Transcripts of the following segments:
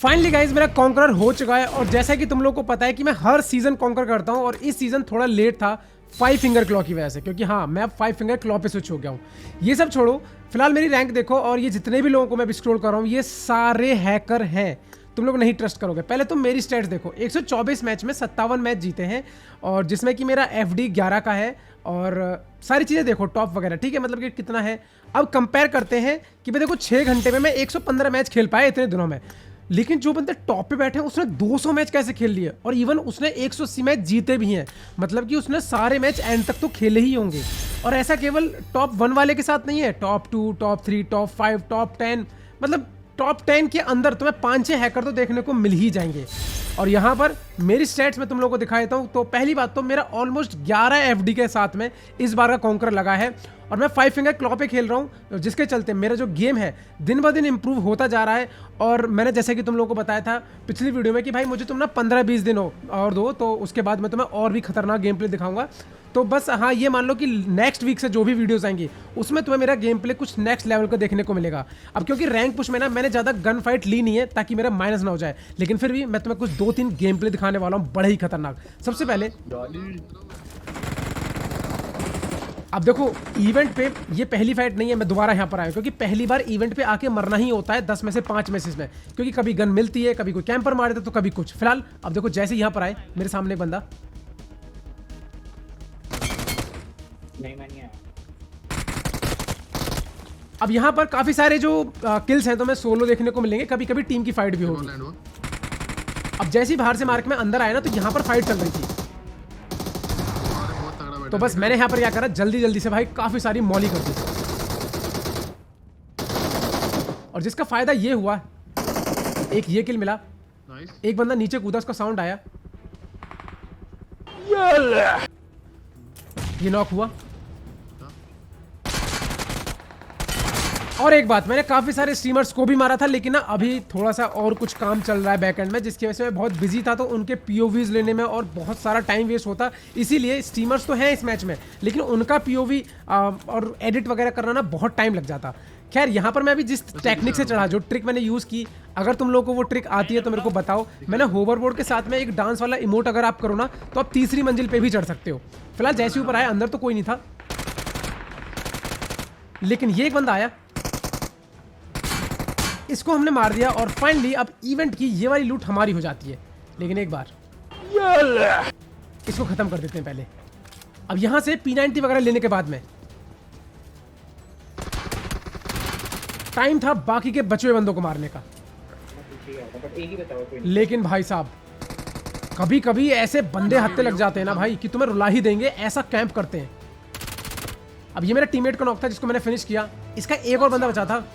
Finally guys मेरा conqueror हो चुका है और जैसा कि तुम लोग को पता है कि मैं हर सीजन कॉन्कर करता हूं और इस सीजन थोड़ा लेट था 5 फिंगर क्लॉ की वजह से, क्योंकि हाँ मैं अब 5 फिंगर क्लॉ पे स्विच हो गया हूँ। ये सब छोड़ो, फिलहाल मेरी रैंक देखो और ये जितने भी लोगों को मैं अभी स्क्रॉल कर रहा हूँ ये सारे हैकर हैं। तुम लोग नहीं ट्रस्ट करोगे। पहले तुम मेरी स्टैट्स देखो, 124 मैच में 57 मैच जीते हैं और जिसमें कि मेरा FD 11 का है और सारी चीज़ें देखो टॉप वगैरह, ठीक है, मतलब कि कितना है। अब कंपेयर करते हैं कि भाई देखो 6 घंटे में मैं 115 मैच खेल पाया इतने दिनों में, लेकिन जो बंदे टॉप पे बैठे हैं उसने 200 मैच कैसे खेल लिए और इवन उसने 180 मैच जीते भी हैं, मतलब कि उसने सारे मैच एंड तक तो खेले ही होंगे। और ऐसा केवल टॉप 1 वाले के साथ नहीं है, टॉप 2, टॉप 3, टॉप 5, टॉप 10, मतलब टॉप 10 के अंदर तुम्हें 5-6 हैकर तो देखने को मिल ही जाएंगे। और यहाँ पर मेरी स्टैट्स में तुम लोगों को दिखा देता हूँ। तो पहली बात तो मेरा ऑलमोस्ट 11 FD के साथ में इस बार का कॉन्कर लगा है और मैं 5 फिंगर क्लॉ पे खेल रहा हूँ, जिसके चलते मेरा जो गेम है दिन ब दिन इंप्रूव होता जा रहा है। और मैंने जैसे कि तुम लोगों को बताया था पिछली वीडियो में कि भाई मुझे तुम ना 15-20 दिन और दो, तो उसके बाद मैं तुम्हें और भी खतरनाक गेम प्ले दिखाऊंगा। तो बस हाँ ये मान लो कि नेक्स्ट वीक से जो भी वीडियोस आएंगी उसमें तुम्हें मेरा गेम प्ले कुछ नेक्स्ट लेवल का देखने को मिलेगा। अब क्योंकि रैंक पुश में ना मैंने ज़्यादा गन फाइट ली नहीं है ताकि मेरा माइनस ना हो जाए, लेकिन फिर भी मैं तुम्हें कुछ 2-3 गेम प्ले दिखाने वाला हूँ बड़े ही खतरनाक। सबसे पहले अब देखो इवेंट पे ये पहली फाइट नहीं है, मैं दोबारा यहाँ पर आया क्योंकि पहली बार इवेंट पे आके मरना ही होता है 10 में से 5 मैसेज में, क्योंकि कभी गन मिलती है, कभी कोई कैंपर मार देता तो कभी कुछ। फिलहाल अब देखो जैसे यहाँ पर आए मेरे सामने एक बंदा, अब यहाँ पर काफी सारे जो किल्स हैं तो मैं सोलो देखने को मिलेंगे, कभी कभी टीम की फाइट भी होगी। अब जैसे ही बाहर से मार्क में अंदर आया ना तो यहाँ पर फाइट चल रही थी, तो बस मैंने यहाँ पर क्या करा, जल्दी जल्दी से भाई काफी सारी मॉली कर दी और जिसका फायदा ये हुआ, एक ये किल मिला, एक बंदा नीचे कूदा, उसका साउंड आया, ये नॉक हुआ। और एक बात, मैंने काफी सारे स्ट्रीमर्स को भी मारा था, लेकिन ना अभी थोड़ा सा और कुछ काम चल रहा है बैकएंड में, जिसकी वजह से मैं बहुत बिजी था, तो उनके POVs लेने में और बहुत सारा टाइम वेस्ट होता, इसीलिए स्ट्रीमर्स तो हैं इस मैच में लेकिन उनका POV और एडिट वगैरह करना ना बहुत टाइम लग जाता। खैर यहाँ पर मैं अभी जिस टेक्निक से चढ़ा, जो ट्रिक मैंने यूज़ की, अगर तुम लोगों को वो ट्रिक आती है तो मेरे को बताओ। मैंने होवरबोर्ड के साथ में एक डांस वाला इमोट अगर आप करो ना तो आप 3री मंजिल पे भी चढ़ सकते हो। फिलहाल जैसे ऊपर आया अंदर तो कोई नहीं था, लेकिन ये एक बंदा आया, इसको हमने मार दिया और फाइनली अब इवेंट की ये वाली लूट हमारी हो जाती है। लेकिन एक बार इसको खत्म कर देते हैं पहले। अब यहां से P90 वगैरह लेने के बाद में टाइम था बाकी के बचे हुए बंदों को मारने का, लेकिन भाई साहब कभी कभी ऐसे बंदे हत्ते लग जाते हैं ना भाई कि तुम्हें रुला ही देंगे, ऐसा कैंप करते हैं। अब ये मेरा टीममेट का नॉक था जिसको मैंने फिनिश किया, इसका एक और बंदा बचा था।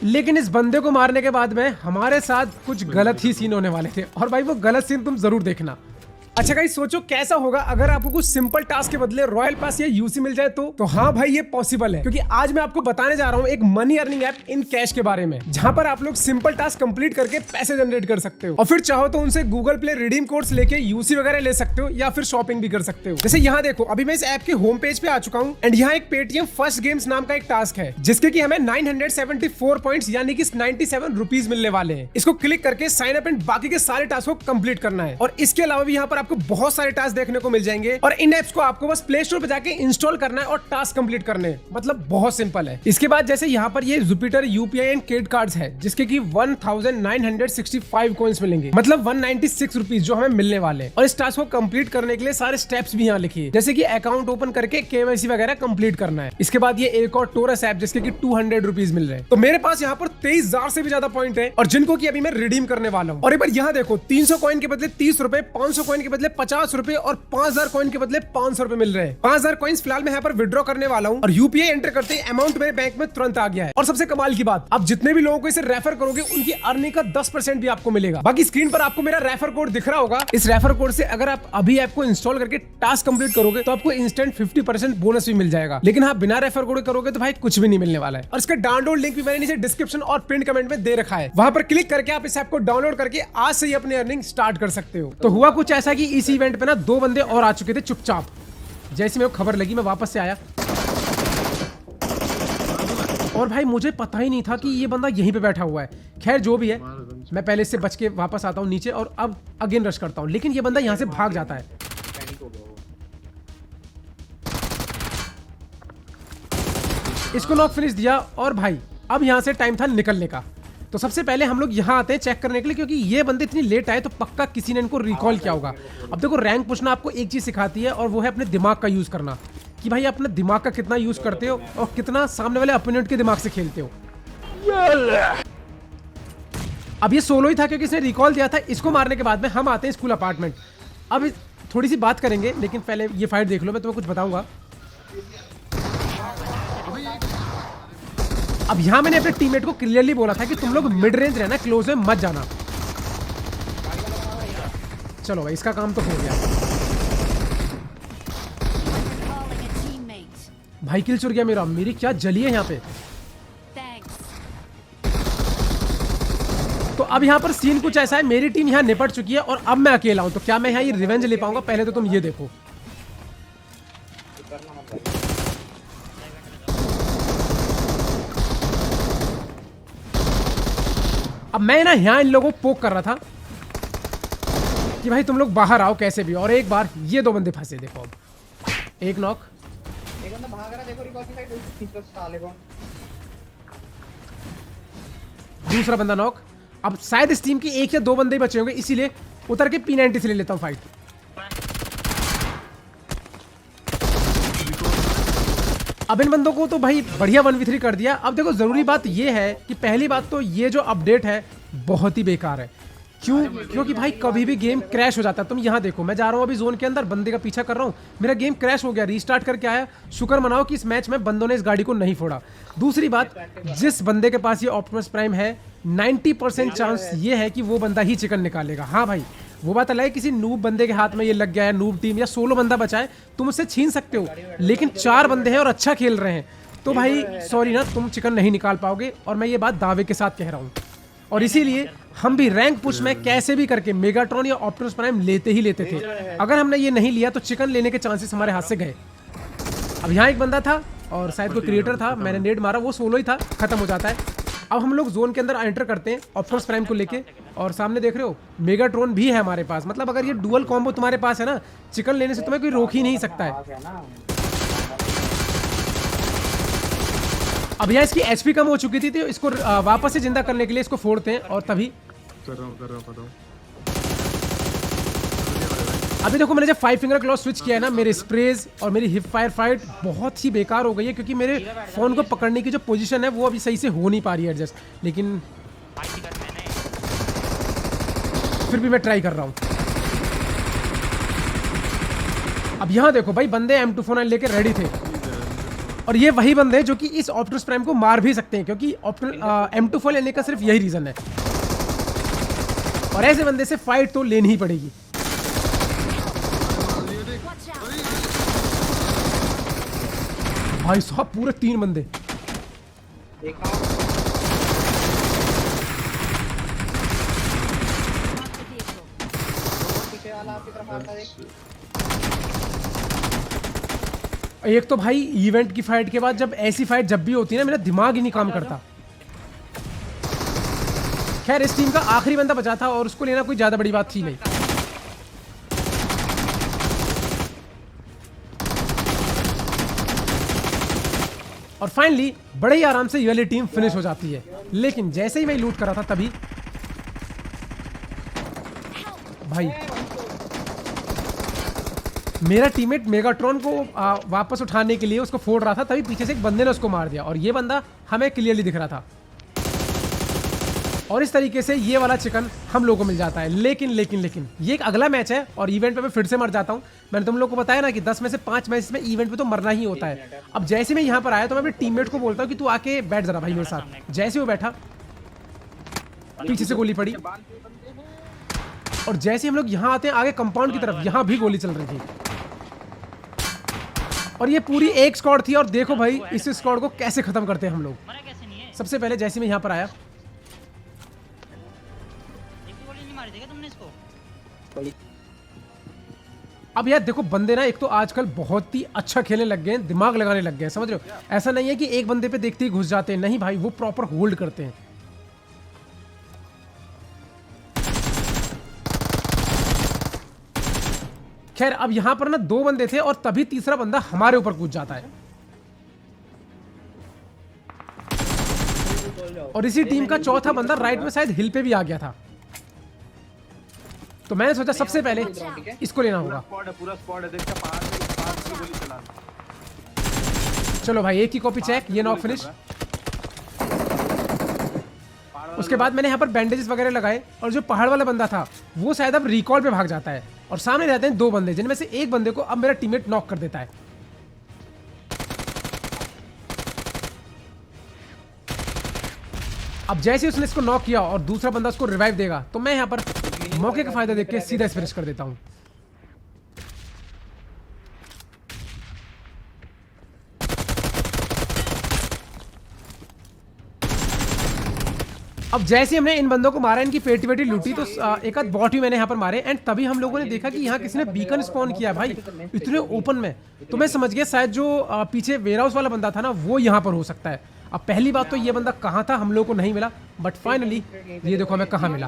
लेकिन इस बंदे को मारने के बाद में हमारे साथ कुछ गलत ही सीन होने वाले थे और भाई वो गलत सीन तुम जरूर देखना। अच्छा गाइस, सोचो कैसा होगा अगर आपको कुछ सिंपल टास्क के बदले रॉयल पास या यूसी मिल जाए तो हाँ भाई ये पॉसिबल है, क्योंकि आज मैं आपको बताने जा रहा हूँ एक money earning app in cash के बारे में, जहां पर आप लोग सिंपल टास्क कंप्लीट करके पैसे जनरेट कर सकते हो और फिर चाहो तो उनसे गूगल प्ले रिडीम कोड्स लेके यूसी वगैरह ले सकते हो या फिर शॉपिंग भी कर सकते हो। जैसे यहाँ देखो, अभी मैं इस ऐप के होम पेज पे आ चुका हूँ एंड यहाँ एक पेटीएम फर्स्ट गेम्स नाम का एक टास्क है, जिसके की हमें 974 पॉइंट्स यानी कि 97 रुपीज मिलने वाले हैं। इसको क्लिक करके साइन अप एंड बाकी के सारे टास्क को कंप्लीट करना है और इसके अलावा भी यहाँ पर आपको बहुत सारे टास्क देखने को मिल जाएंगे और इन एप्स को आपको बस प्ले स्टोर पे जाके इंस्टॉल करना है और टास्क कंप्लीट करने हैं। मतलब बहुत सिंपल है। इसके बाद जैसे यहाँ पर ये Jupiter UPI and credit cards है, जिसके की 1965 कॉइंस मिलेंगे, मतलब 196 रुपीज जो हमें मिलने वाले हैं। और इस टास्क को कंप्लीट करने के लिए सारे स्टेप्स भी यहाँ लिखिए, जैसे कि अकाउंट ओपन करके KYC वगैरह कंप्लीट करना है। इसके बाद ये एक और टोरस ऐप जिसके की 200 रुपीज मिल रहे हैं। तो मेरे पास यहाँ पर 23,000 से भी ज्यादा पॉइंट है और जिनको की अभी मैं रिडीम करने वाला हूँ। और एक बार यहाँ देखो, 300 कॉइन के बदले 30 रुपए, 500 कॉइन के बदले 50 रुपए और 5000 कॉइन के बदले 500 रुपए मिल रहे हैं। 5000 कॉइंस फिलहाल मैं यहाँ पर विड्रॉ करने वाला हूँ और UPI एंटर करते ही अमाउंट मेरे बैंक में तुरंत आ गया है। और सबसे कमाल की बात, आप जितने भी लोगों को इसे रेफर करोगे उनकी अर्निंग का 10% भी आपको मिलेगा। बाकी स्क्रीन पर आपको मेरा रेफर कोड दिख रहा होगा। इस रेफर कोड से अगर आप अभी ऐप को इंस्टॉल करके टास्क कंप्लीट करोगे तो आपको इंस्टेंट 50% बोनस भी मिल जाएगा। लेकिन हाँ, बिना रेफर कोड करोगे तो भाई कुछ भी नहीं मिलने वाला है। और इसका डाउनलोड लिंक भी मैंने नीचे डिस्क्रिप्शन और पिन कमेंट में दे रखा है, वहां पर क्लिक करके आप इस ऐप को डाउनलोड करके आज से ही अपनी अर्निंग स्टार्ट कर सकते हो। तो हुआ कुछ ऐसा कि इस इवेंट पे ना 2 बंदे और आ चुके थे चुपचाप। जैसे मेरे को खबर लगी मैं वापस से आया और भाई मुझे पता ही नहीं था कि ये बंदा यहीं पे बैठा हुआ है। खैर जो भी है, मैं पहले इससे बच के वापस आता हूँ नीचे और अब अगेन रश करता हूँ, लेकिन ये बंदा यहाँ से भाग जाता है। इसको नॉक फिनिश दिया और भाई अब यहाँ से टाइम था निकलने का। तो सबसे पहले हम लोग यहाँ आते हैं चेक करने के लिए, क्योंकि ये बंदे इतनी लेट आए तो पक्का किसी ने इनको रिकॉल किया होगा। अब देखो रैंक पुशना आपको एक चीज सिखाती है और वो है अपने दिमाग का यूज करना, कि भाई अपने दिमाग का कितना यूज करते हो और कितना सामने वाले अपोनेंट के दिमाग से खेलते हो। अब ये सोलो ही था क्योंकि इसने रिकॉल दिया था। इसको मारने के बाद में हम आते हैं स्कूल अपार्टमेंट। अब थोड़ी सी बात करेंगे, लेकिन पहले ये फाइट देख लो, मैं तुम्हें कुछ बताऊंगा। अब यहां मैंने अपने टीममेट को क्लियरली बोला था कि तुम लोग मिड रेंज रहना, क्लोज में मत जाना। चलो भाई इसका काम तो हो गया। भाई किल चुर गया मेरा, मेरी क्या जली है यहाँ पे। तो अब यहाँ पर सीन कुछ ऐसा है, मेरी टीम यहाँ निपट चुकी है और अब मैं अकेला हूं। तो क्या मैं यहाँ ये रिवेंज ले पाऊंगा? पहले तो तुम ये देखो। अब मैं ना यहाँ इन लोगों को पोक कर रहा था कि भाई तुम लोग बाहर आओ कैसे भी, और एक बार ये दो बंदे फंसे। देखो अब एक नॉक, एक बंदा भाग रहा, देखो रिकॉल की साइड खींच साले को। दूसरा बंदा नॉक। अब शायद इस टीम के एक या दो बंदे ही बचे होंगे, इसीलिए उतर के P90 से ले लेता हूँ फाइट। अब इन बंदों को तो भाई बढ़िया 1v3 कर दिया। अब देखो जरूरी बात ये है कि पहली बात तो ये जो अपडेट है बहुत ही बेकार है। क्यों? क्योंकि भाई कभी भी गेम क्रैश हो जाता है। तुम यहाँ देखो, मैं जा रहा हूँ अभी जोन के अंदर, बंदे का पीछा कर रहा हूँ, मेरा गेम क्रैश हो गया, रीस्टार्ट करके आया। शुक्र मनाओ कि इस मैच में बंदों ने इस गाड़ी को नहीं फोड़ा। दूसरी बात, जिस बंदे के पास ये ऑप्टिमस प्राइम है 90% चांस ये है कि वो बंदा ही चिकन निकालेगा। हाँ भाई वो बात अलग है, किसी नूब बंदे के हाथ में ये लग गया है, नूब टीम या सोलो बंदा बचा है, तुम उससे छीन सकते हो। लेकिन 4 बंदे हैं और अच्छा खेल रहे हैं, तो भाई सॉरी ना, तुम चिकन नहीं निकाल पाओगे। और मैं ये बात दावे के साथ कह रहा हूँ। और इसीलिए हम भी रैंक पुश में कैसे भी करके मेगाट्रॉन या ऑप्टिमस प्राइम लेते ही लेते थे। अगर हमने ये नहीं लिया तो चिकन लेने के चांसेस हमारे हाथ से गए। अब यहाँ एक बंदा था और शायद कोई क्रिएटर था, मैंने नेड मारा, वो सोलो ही था, खत्म हो जाता है। अब हम लोग जोन के अंदर एंटर करते हैं ऑप्टिमस प्राइम को लेके, और सामने देख रहे हो मेगाट्रॉन भी है हमारे पास। मतलब अगर ये डुअल कॉम्बो तुम्हारे पास है ना, चिकन लेने से तुम्हें कोई रोक ही नहीं सकता है। अब यहाँ इसकी एचपी कम हो चुकी थी, तो इसको वापस से जिंदा करने के लिए इसको फोड़ते हैं, और तभी कर रहा हूं। अभी देखो मैंने जब 5 फिंगर क्लॉ स्विच किया है ना, मेरे स्प्रेज और मेरी हिप फायर फाइट बहुत ही बेकार हो गई है, क्योंकि मेरे फोन को पकड़ने की जो पोजीशन है वो अभी सही से हो नहीं पा रही है एडजस्ट। लेकिन फिर भी मैं ट्राई कर रहा हूँ। अब यहाँ देखो भाई, बंदे M249 लेके रेडी थे, और ये वही बंदे हैं जो कि इस ऑप्टिमस प्राइम को मार भी सकते हैं, क्योंकि M24 लेने का सिर्फ यही रीजन है। और ऐसे बंदे से फाइट तो लेनी ही पड़ेगी। भाई साहब पूरे 3 बंदे। एक तो भाई इवेंट की फाइट के बाद जब ऐसी फाइट जब भी होती है ना, मेरा दिमाग ही नहीं काम करता। खैर इस टीम का आखिरी बंदा बचा था और उसको लेना कोई ज्यादा बड़ी बात थी नहीं। और फाइनली बड़े ही आराम से ये वाली टीम फिनिश हो जाती है। लेकिन जैसे ही मैं लूट कर रहा था तभी भाई मेरा टीममेट मेगाट्रॉन को वापस उठाने के लिए उसको फोड़ रहा था, तभी पीछे से एक बंदे ने उसको मार दिया, और ये बंदा हमें क्लियरली दिख रहा था। और इस तरीके से ये वाला चिकन हम लोगों को मिल जाता है। लेकिन ये एक अगला मैच है और इवेंट पे मैं फिर से मर जाता हूँ। मैंने तुम लोगों को बताया ना कि 10 में से 5 मैच में इवेंट पे तो मरना ही होता है। अब जैसे मैं यहाँ पर आया तो मैं अपने टीममेट को बोलता हूँ कि तू आके बैठ जरा भाई मेरे साथ। जैसे वो बैठा, पीछे से गोली पड़ी, और जैसे हम लोग यहाँ आते हैं आगे कंपाउंड की तरफ, यहाँ भी गोली चल रही थी, और ये पूरी एक स्क्वाड थी। और देखो भाई इस स्क्वाड को कैसे खत्म करते हैं हम लोग। सबसे पहले जैसे मैं यहाँ पर आया, अब यार देखो बंदे ना एक तो आजकल बहुत ही अच्छा खेलने लग गए हैं, दिमाग लगाने लग गए हैं, समझ रहे हो? ऐसा नहीं है कि एक बंदे पे देखते ही घुस जाते हैं, नहीं भाई, वो प्रॉपर होल्ड करते हैं। खैर अब यहां पर ना 2 बंदे थे और तभी तीसरा बंदा हमारे ऊपर कूद जाता है। और इसी टीम का चौथा बंदा राइट में शायद हिल पे भी आ गया था। तो मैंने सोचा सबसे पहले इसको लेना होगा। पूरा स्क्वाड है, देखता पहाड़ से गोली चला। चलो भाई, एक ही कॉपी चेक, ये नॉक फिनिश। उसके बाद मैंने यहाँ पर बैंडेजेस वगैरह लगाए और जो पहाड़ वाला बंदा था वो शायद अब रिकॉल पे भाग जाता है और सामने रहते हैं 2 बंदे, जिनमें से एक बंदे को अब मेरा टीममेट नॉक कर देता है। अब जैसे उसने इसको नॉक किया और दूसरा बंदा उसको रिवाइव देगा तो मैं यहाँ पर मौके का फायदा देख के सीधा फिनिश कर देता हूँ। अब जैसे हमने इन बंदों को मारा, इनकी पेटी वेटी लूटी, तो एक आध बॉट भी मैंने यहाँ पर मारे एंड तभी हम लोगों ने देखा कि यहाँ किसी ने बीकन स्पॉन किया भाई इतने ओपन में। तो मैं समझ गया शायद जो पीछे वेयरहाउस वाला बंदा था ना वो यहाँ पर हो सकता है। अब पहली बात तो ये बंदा कहाँ था हम लोगों को नहीं मिला, बट फाइनली ये देखो हमें कहाँ मिला।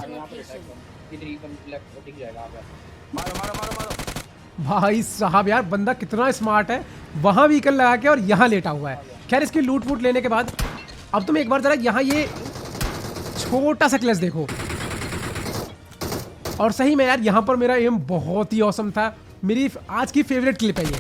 भाई साहब यार बंदा कितना स्मार्ट है, वहां व्हीकल लगा के और यहाँ लेटा हुआ है। खैर इसकी लूट वूट लेने के बाद अब तुम एक बार जरा यहाँ ये छोटा सा क्लच देखो। और सही में यार यहाँ पर मेरा एम बहुत ही औसम था, मेरी आज की फेवरेट क्लिप है ये।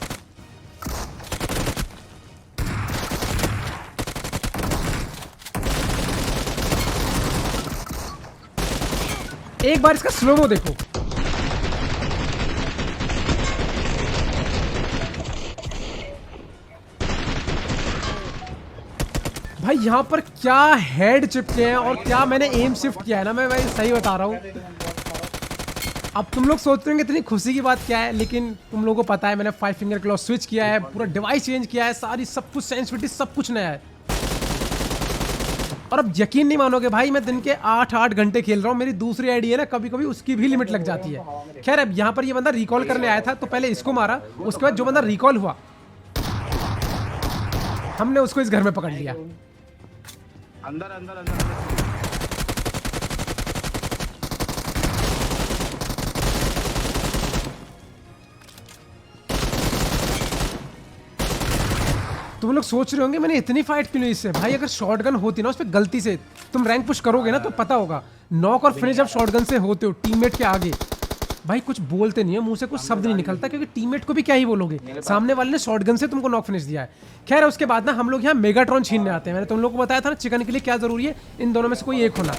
एक बार इसका स्लोमो देखो। भाई यहाँ पर क्या हेड चिपके हैं और क्या मैंने एम शिफ्ट किया है ना, मैं भाई सही बता रहा हूँ। अब तुम लोग सोचते होंगे इतनी खुशी की बात क्या है, लेकिन तुम लोगों को पता है मैंने 5 फिंगर क्लॉ स्विच किया है, पूरा डिवाइस चेंज किया है, सारी सब कुछ सेंसिटिविटी सब कुछ नया है। और अब यकीन नहीं मानोगे भाई, मैं दिन के 8-8 घंटे खेल रहा हूँ। मेरी दूसरी आईडी है ना, कभी कभी उसकी भी लिमिट लग जाती है। खैर अब यहाँ पर ये बंदा रिकॉल करने आया था तो पहले इसको मारा, उसके बाद जो बंदा रिकॉल हुआ हमने उसको इस घर में पकड़ लिया। अंदर अंदर अंदर तुम लोग सोच रहे होंगे मैंने इतनी फाइट क्यों ली इससे। भाई अगर शॉटगन होती ना उस पर गलती से तुम रैंक पुश करोगे ना तो पता होगा, नॉक और फिनिश जब शॉटगन से होते हो टीममेट के आगे, भाई कुछ बोलते नहीं है, मुंह से कुछ शब्द नहीं निकलता, क्योंकि टीममेट को भी क्या ही बोलोगे, सामने वाले ने शॉटगन से तुमको नॉक फिनिश दिया है। खैर उसके बाद ना हम लोग यहाँ मेगाट्रॉन छीनने आते हैं। मैंने तुम लोगों को बताया था ना चिकन के लिए क्या जरूरी है, इन दोनों में से कोई एक होना।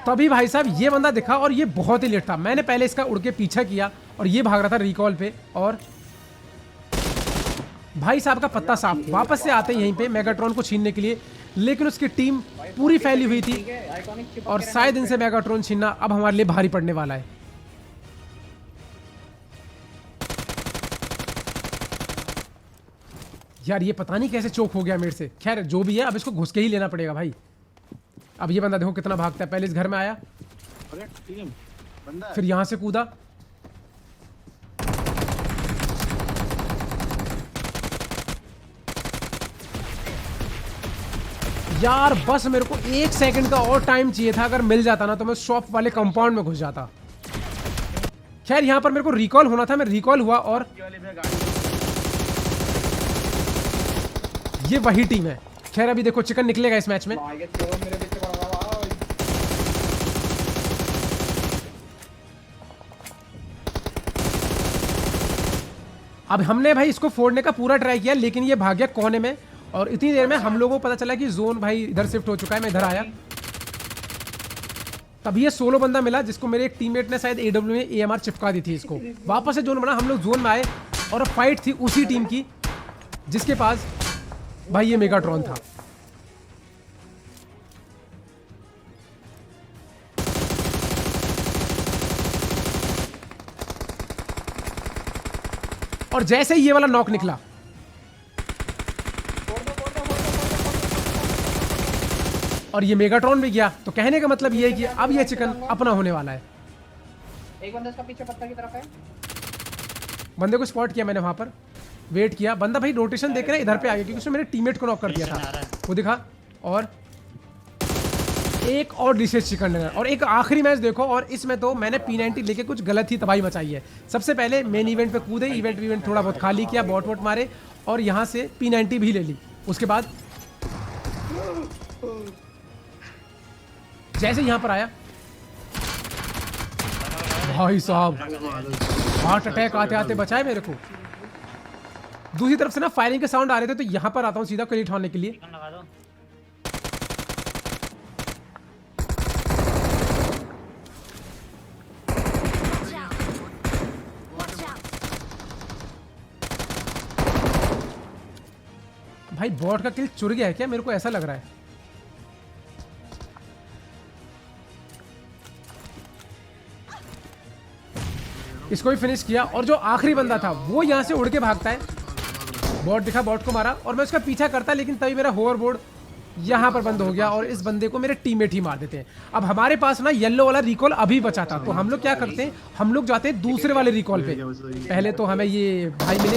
तभी भाई साहब ये बंदा दिखा और ये बहुत ही लेट था। मैंने पहले इसका उड़ के पीछा किया और ये भाग रहा था रिकॉल पे, और भाई साहब का पत्ता साफ। वापस से आते यहीं पे मेगाट्रॉन को छीनने के लिए, लेकिन उसकी टीम पूरी फैली हुई थी और शायद इनसे मेगाट्रॉन छीनना अब हमारे लिए भारी पड़ने वाला है। यार ये पता नहीं कैसे चोक हो गया मेरे से। खैर जो भी है अब इसको घुस के ही लेना पड़ेगा भाई। अब ये बंदा देखो कितना भागता है, पहले इस घर में आया, अरे टीम बंदा है। फिर यहां से कूदा, यार बस मेरे को 1 सेकंड का और टाइम चाहिए था, अगर मिल जाता ना तो मैं शॉप वाले कंपाउंड में घुस जाता। खैर यहां पर मेरे को रिकॉल होना था, मैं रिकॉल हुआ और ये वही टीम है। खैर अभी देखो चिकन निकलेगा इस मैच में। अब हमने भाई इसको फोड़ने का पूरा ट्राई किया, लेकिन ये भाग गया कोने में, और इतनी देर में हम लोगों को पता चला कि जोन भाई इधर शिफ्ट हो चुका है। मैं इधर आया तभी ये सोलो बंदा मिला, जिसको मेरे एक टीममेट ने शायद AW में AMR चिपका दी थी इसको। वापस से जोन बना, हम लोग जोन में आए और फाइट थी उसी टीम की जिसके पास भाई ये मेगाट्रॉन था। और जैसे ही ये वाला नॉक निकला, और ये मेगाट्रॉन भी गया। तो कहने का मतलब ये है कि अब ये चिकन अपना होने वाला है। एक बंदा इसका पीछे पत्थर की तरफ है। बंदे को स्पॉट किया मैंने वहां पर, वेट किया। बंदा भाई रोटेशन देख रहा है इधर पे आ गया, क्योंकि उसने मेरे टीममेट को नॉक कर दिया था, वो दिखा। और एक और डिशेस चिकन डिनर। और एक आखिरी मैच देखो, और इसमें तो मैंने P90 लेके कुछ गलत ही तबाही मचाई है। सबसे पहले मेन इवेंट पे कूदे, इवेंट थोड़ा बहुत खाली किया, बॉट वॉट मारे और यहाँ से P90 भी ले ली। उसके बाद जैसे यहाँ पर आया भाई साहब, हार्ट अटैक आते आते बचाए मेरे को। दूसरी तरफ से ना फायरिंग के साउंड आ रहे थे, तो यहाँ पर आता हूँ सीधा क्लिट होने के लिए। लगा दो। भाई बॉट का किल चुर गया है क्या? मेरे को ऐसा लग रहा है। इसको भी फिनिश किया। और जो आखिरी बंदा था वो यहाँ से उड़ के भागता है। बॉट दिखा, बॉट को मारा और मैं उसका पीछा करता, लेकिन तभी मेरा होवरबोर्ड यहाँ पर बंद हो गया और इस बंदे को मेरे टीममेट ही मार देते हैं। अब हमारे पास ना येलो वाला रिकॉल अभी बचा था, तो हम लोग क्या करते हैं, हम लोग जाते हैं दूसरे वाले रिकॉल पे। पहले तो हमें ये भाई मिले,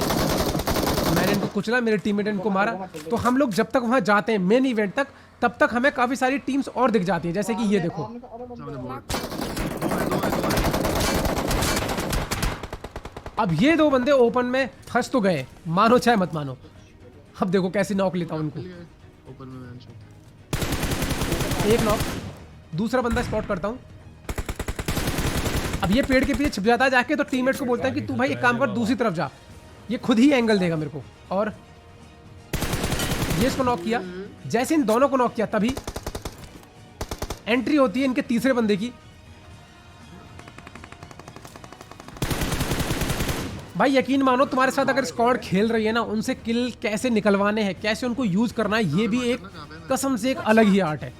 मैंने इनको कुचला, मेरे टीममेट इनको मारा। तो हम लोग जब तक वहां जाते हैं मेन इवेंट तक, तब तक हमें काफी सारी टीम्स और दिख जाती हैं, जैसे कि ये देखो। अब ये दो बंदे ओपन में फंस तो गए, मानो चाहे मत मानो। अब देखो कैसे नॉक लेता हूं उनको। ओपन में मैन शॉट। एक नॉक, दूसरा बंदा स्पॉट करता हूं। अब ये पेड़ के पीछे छिप जाता है जाके, तो टीममेट को बोलता है कि तू भाई एक काम कर, दूसरी तरफ जा, ये खुद ही एंगल देगा मेरे को। और ये इसको नॉक किया। जैसे इन दोनों को नॉक किया, तभी एंट्री होती है इनके तीसरे बंदे की। भाई यकीन मानो, तुम्हारे साथ अगर स्क्वाड खेल रही है ना, उनसे किल कैसे निकलवाने हैं, कैसे उनको यूज करना है, ये भी एक कसम से एक अलग ही आर्ट है।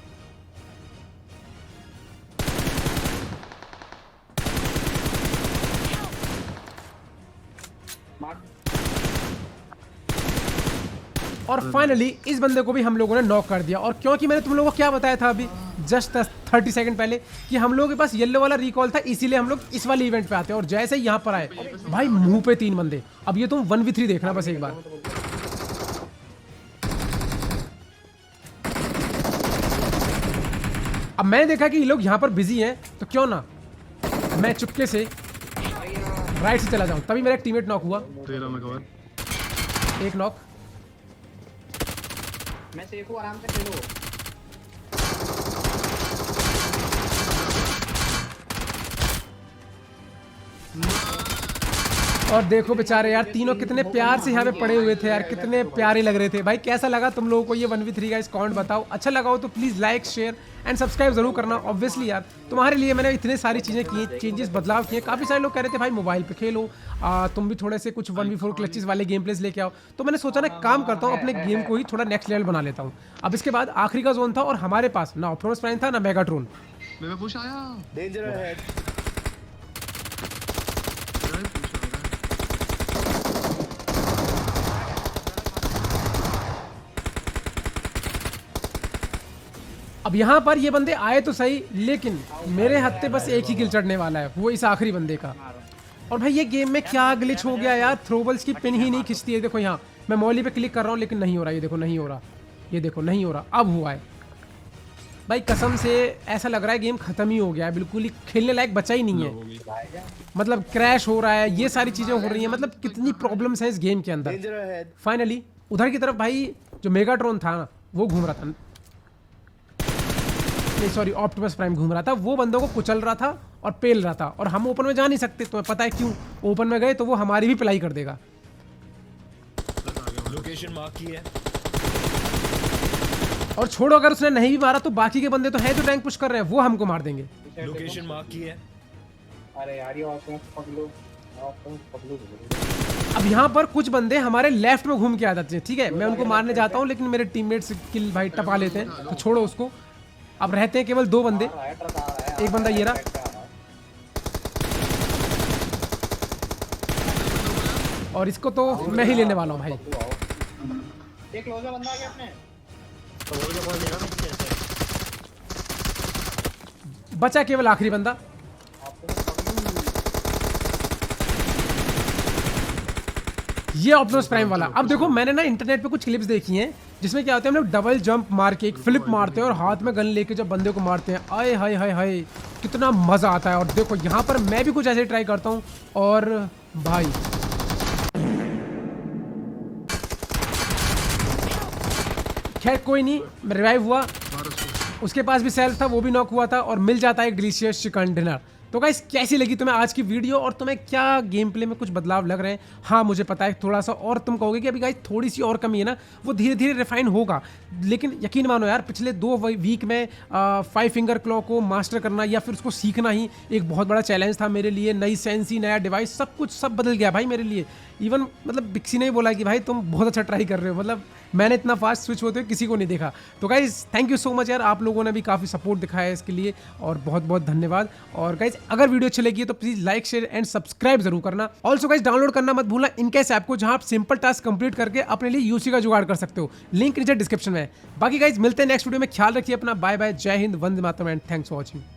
और फाइनली इस बंदे को भी हम लोगों ने नॉक कर दिया। और क्योंकि मैंने तुम लोगों को क्या बताया था अभी जस्ट 30 सेकंड पहले कि हम लोगों के पास येलो वाला रिकॉल था, इसीलिए हम लोग इस वाले इवेंट पे आते हैं। और जैसे ही यहाँ पर आए भाई, मुंह पे 3 बंदे। अब ये तुम 1v3 देखना बस एक बार। अब मैंने देखा कि ये लोग यहाँ पर बिजी हैं, तो क्यों ना मैं चुपके से राइट से चला जाऊं। तभी मेरा एक टीममेट नॉक हुआ। तेरा में कवर। एक नॉक। मैं सेफ हूं, आराम से खेलो। और देखो बेचारे यार, तीनों कितने प्यार से यहाँ पे पड़े हुए थे यार, कितने प्यारे लग रहे थे। भाई कैसा लगा तुम लोगों को ये 1v3 का काउंट बताओ। अच्छा लगा हो तो please like, share and subscribe जरूर करना। ऑब्वियसली यार, तुम्हारे लिए मैंने इतने सारी चीजें की, चेंजेस बदलाव किए। काफी सारे लोग कह रहे थे भाई मोबाइल पे खेलो, तुम भी थोड़े से कुछ 1v4 क्लचेस वाले गेम प्लेस लेके आओ। तो मैंने सोचा ना काम करता हूँ, अपने गेम को ही थोड़ा नेक्स्ट लेवल बना लेता हूँ। अब इसके बाद आखिरी का जोन था और हमारे पास ना ऑप्टिमस प्राइम था ना मेगाट्रॉन। मेरा पुश आया। Danger head. अब यहाँ पर ये बंदे आए तो सही, लेकिन मेरे हत्थे बस एक ही किल चढ़ने वाला है, वो इस आखिरी बंदे का। और भाई ये गेम में क्या ग्लिच हो गया यार, थ्रोबल्स की पिन ही नहीं खिंचती है। देखो यहाँ मैं मॉली पे क्लिक कर रहा हूँ लेकिन नहीं हो रहा। ये देखो नहीं हो रहा, ये देखो नहीं हो रहा, अब हुआ है। भाई कसम से ऐसा लग रहा है गेम खत्म ही हो गया है, बिल्कुल ही खेलने लायक बचा ही नहीं है। मतलब क्रैश हो रहा है, ये सारी चीजें हो रही हैं, मतलब कितनी प्रॉब्लम्स हैं इस गेम के अंदर। Danger head. फाइनली उधर की तरफ भाई जो मेगाट्रॉन था ना, वो घूम रहा था, नहीं सॉरी ऑप्टिमस प्राइम घूम रहा था, वो बंदों को कुचल रहा था और पेल रहा था। और हम ओपन में जा नहीं सकते, तुम्हें पता है क्यों? ओपन में गए तो वो हमारी भी पिलाई कर देगा। लोकेशन मार्क की है। और छोड़ो, अगर उसने नहीं भी मारा तो बाकी के बंदे तो हैं जो रैंक पुश कर रहे हैं, वो हमको मार देंगे। लोकेशन मार्क की है। अरे यार ये ऑप्शन पकड़ो। अब यहाँ पर कुछ बंदे हमारे लेफ्ट में घूम के आ जाते हैं, ठीक है, मैं उनको मारने जाता हूँ लेकिन मेरे टीममेट्स किल भाई टपा लेते हैं, तो छोड़ो उसको। अब रहते हैं केवल 2 बंदे, एक बंदा ये रहा। और इसको तो मैं ही लेने वाला हूँ भाई। एक क्लोजर बंदा आ गया अपने। बचा केवल आखिरी बंदा। ये ऑप्टिमस प्राइम वाला। अब देखो मैंने ना इंटरनेट पे कुछ क्लिप्स देखी हैं जिसमें क्या होता है, हम लोग डबल जंप मार के एक फ्लिप मारते हैं और हाथ में गन लेके जब बंदे को मारते हैं, आए हाय हाय हाय कितना मजा आता है। और देखो यहाँ पर मैं भी कुछ ऐसे ट्राई करता हूँ और भाई खैर कोई नहीं, रिवाइव हुआ, मार उसको। उसके पास भी सेल्फ था, वो भी नॉक हुआ था और मिल जाता है डिलीशियस चिकन डिनर। तो गाइस कैसी लगी तुम्हें आज की वीडियो और तुम्हें क्या गेम प्ले में कुछ बदलाव लग रहे हैं? हाँ मुझे पता है थोड़ा सा, और तुम कहोगे कि अभी गाइस थोड़ी सी और कमी है ना, वो धीरे धीरे रिफाइन होगा, लेकिन यकीन मानो यार पिछले 2 वीक में 5 फिंगर क्लॉ को मास्टर करना या फिर उसको सीखना ही एक बहुत बड़ा चैलेंज था मेरे लिए। नई सेंसी, नया डिवाइस, सब कुछ सब बदल गया भाई मेरे लिए। इवन मतलब बिक्सी ने भी बोला कि भाई तुम बहुत अच्छा ट्राई कर रहे हो, मतलब मैंने इतना फास्ट स्विच होते हुए किसी को नहीं देखा। तो guys thank you so much यार, आप लोगों ने भी काफ़ी सपोर्ट दिखाया है इसके लिए और बहुत बहुत धन्यवाद। और गाइज अगर वीडियो अच्छी लगी है तो please like share and subscribe जरूर करना। ऑल्सो गाइज डाउनलोड करना मत भूलना इनकेस ऐप को, जहां आप सिंपल टास्क कंप्लीट करके अपने लिए यूसी का जुगाड़ कर सकते हो। लिंक नीचे डिस्क्रिप्शन में है। बाकी गाइज मिलते हैं नेक्स्ट वीडियो में, ख्याल रखिए अपना, बाय बाय, जय Hind, Vande Mataram and thanks for watching.